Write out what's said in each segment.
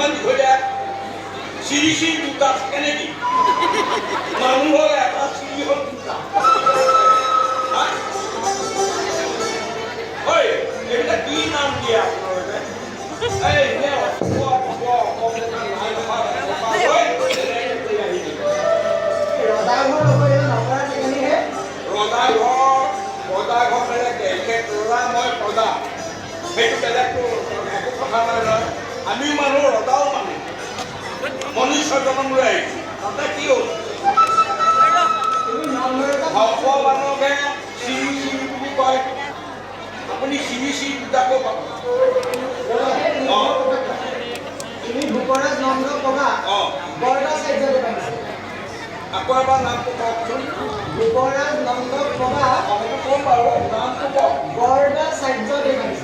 ইমান দীঘলীয়া চিৰি চিৰি দুটা থাকে নেকি মানুহৰ এটা চিৰি হ'ল দুটা ঐ এইবিলাক কি নাম দিয়ে আপোনালোকে এই ৰজাঘৰ বেলেগ ৰজা মই প্ৰজা সেইটো বেলেগটো একো কথা নাই নহয় আমিও মানুহ ৰজাও মানুহ মনুষ্য জন্ম লৈ আহিছোঁ তাতে কি হ'ল ভগৱানকে শ্ৰী শ্ৰী বুলি কয় আপুনি শ্ৰী শ্ৰী দুটাকো পাব আকৌ এবাৰ নামটো কওকচোন ভূপৰাজ নন্দ প্ৰভা ক'ম বাৰু নামটো কওক বৰদা চাৰ্য দেৱানী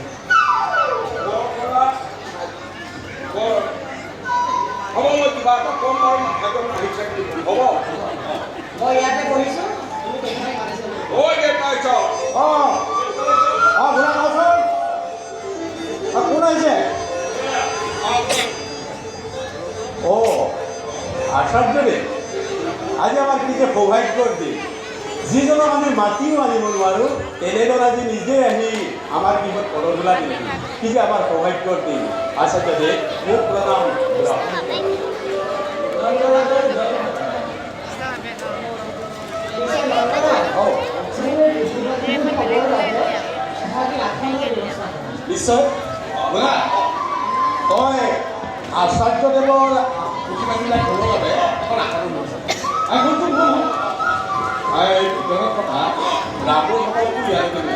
হ'ব মই কিবা এটা ক'ম বাৰু মাথাটো আহিছে হ'ব মই ইয়াতে পঢ়িছোঁ তুমি কেনেকৈ মাতিছা ঐ দেউতাইছ ঘূৰা কওকচোন কোন আহিছে আচাৰ্যদেৱ আজি আমাৰ কি যে সৌভাগ্যৰ দিন যিজনক আমি মাতিও আনিব নোৱাৰোঁ তেনেদৰে আজি নিজে আহি আমাৰ কিহত পদধূলা দিলে কি যে আমাৰ সৌভাগ্যৰ দিন আচাৰ্যদেৱ মোক প্ৰণাম নিশ্চয় শুনা তই আচাৰ্যদেৱৰ পুথিপাতিবিলাক ক'বৰ বাবে এখন আশাটো লৈছে শুনচোন শুন কথা ৰাৱণসকলকো ইয়াত দিবি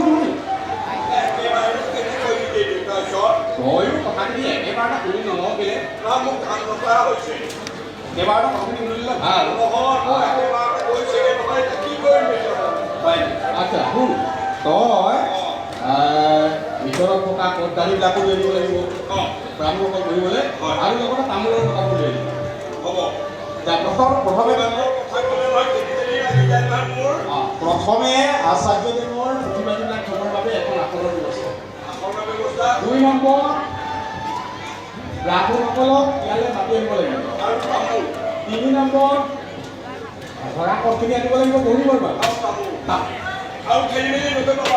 শুন তয়ো কথাখিনি একেবাৰটা শুনি নলওঁ কেলে মোক ধান নকৰা হৈছে একেবাৰটা কথাখিনি শুনিলে ভাল কি কৰিম আচ্ছা শুন তই ভিতৰত থকা কদদালিবিলাকো লৈ দিব লাগিব ব্ৰাহ্মণসকল কৰিবলৈ আৰু লগতে তামোলৰ টকাবোৰ লৈ দিব হ'ব প্ৰথমে আচাৰ্যদেৱৰ পুথিপাতিবিলাক থবৰ বাবে এখন আসনৰ ব্যৱস্থা 2 নম্বৰ ব্ৰাহ্মণসকলক ইয়ালৈ মাতি আনিব লাগিব 3 নম্বৰ ধৰা কঠখিনি আনিব লাগিব বহিবৰ বাবে আৰু খেলি মেলি নকৰিব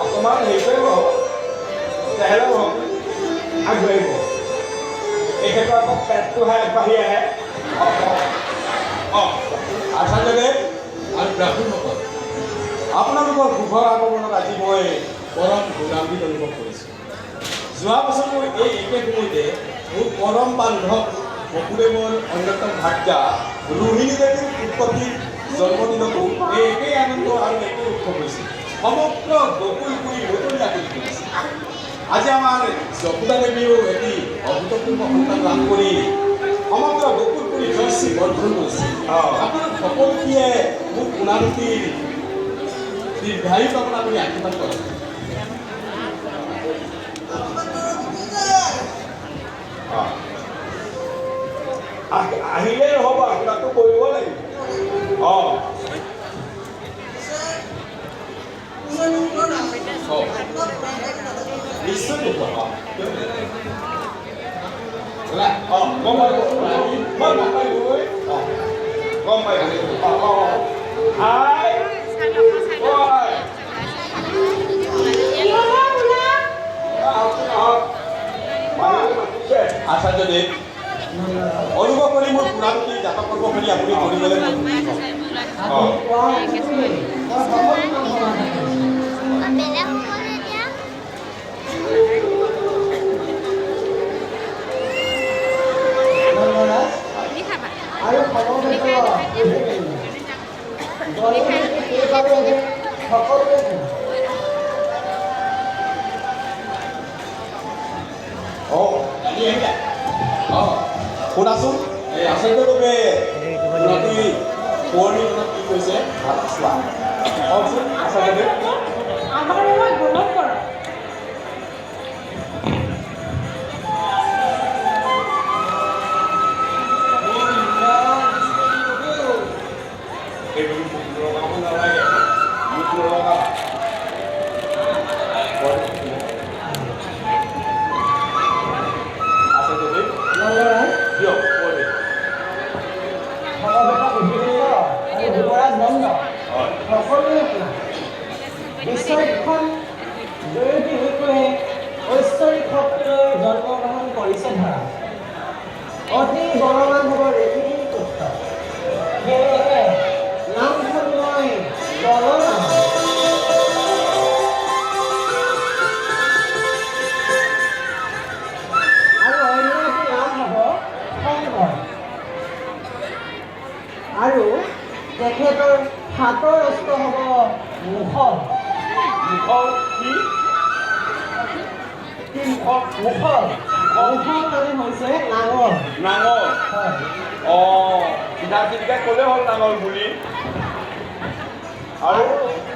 অকণমান হেৰি কৰিব লাহে লাহে আগবাঢ়িব এই ক্ষেত্ৰত আকৌ পেটটোহে আগবাঢ়ি আহে আচাৰ্যদেৱ আৰু ব্ৰাহ্মণসকল আপোনালোকৰ শুভৰ আগমনত আজি মই পৰম গৌৰৱান্বিত অনুভৱ কৰিছোঁ যোৱা বছৰ মই এই একে সময়তে মোৰ পৰম বান্ধৱ বসুদেৱৰ অন্যতম ভাৰ্যা ৰোহিণী দেৱীৰ উৎপত্তিৰ জন্মদিনতো এই একেই আনন্দ আৰু একেই উৎসৱ হৈছিল সমগ্ৰ গকুলপুৰী বতৰীয়া কৰি তুলিছিল আজি আমাৰ যশোদা দেৱীয়েও এটি অভূতপূৰ্ব সন্তান লাভ কৰি সমগ্ৰ গকুলপুৰী জয়শ্ৰী বৰ্ধন কৰিছিল আপোনাক সকলোটিয়ে মোক গুণানুতিৰ দীৰ্ঘায়ু কামনা কৰি আশীৰ্বাদ কৰে আহিলেই নহ'ব, আপোনাকতো কৰিব লাগিব। অঁ নিশ্চয় দেখুৱা অঁ গম পালোঁ মই গম পালোঁ অঁ গম পালোঁ অঁ অঁ আই আচাৰ্যদেৱ অনুগ্ৰহ কৰি মোৰ পুৰাণটি জাতক কৰিব বুলি আপুনি কৰিবলৈ আপুনি কোৱা অনুসৰি মই সকলো কাম সমাধান কৰিছোঁ। নন্দৰাজ আৰু সমবেত জয়মতী কেইবাৰে সকলোৱে শুনাচোন এই আচাৰ্যদেৱে পুৰাণটি পুৰণি দিনত কি কৈছে চোৱা কওকচোন আচাৰ্যদেৱ আমাৰ লগত গ্ৰহণ কৰক। এইটো লগাব নালাগে মোক নলগা আচাৰ্যদেৱ নন্দৰাজ দিয়ক পুৰণি সমবেত বিভীষণ আৰু যুৱৰাজ নন্দ হয় সকলোৱে শুনা। বিশ্বক্ষণ জয়তী বিষয়ে ঐশ্বৰিক শক্তিলৈ জন্মগ্ৰহণ কৰিছে ধৰা অতি বলৱান হ'ব ঋষিৰ পুত্ৰ। সেয়েহে নামখন মই বলৰাম আৰু অন্য এটি নাম হ'ব শংকৰ। আৰু তেখেতৰ হাতৰ অস্ত্ৰ হ'ব মুখল। মুখৰ কি মুখল মুখল মানে হৈছে নাঙল। নাঙল হয় অঁ চিধা চিধিকে ক'লেই হ'ল নাঙল বুলি আৰু আৰু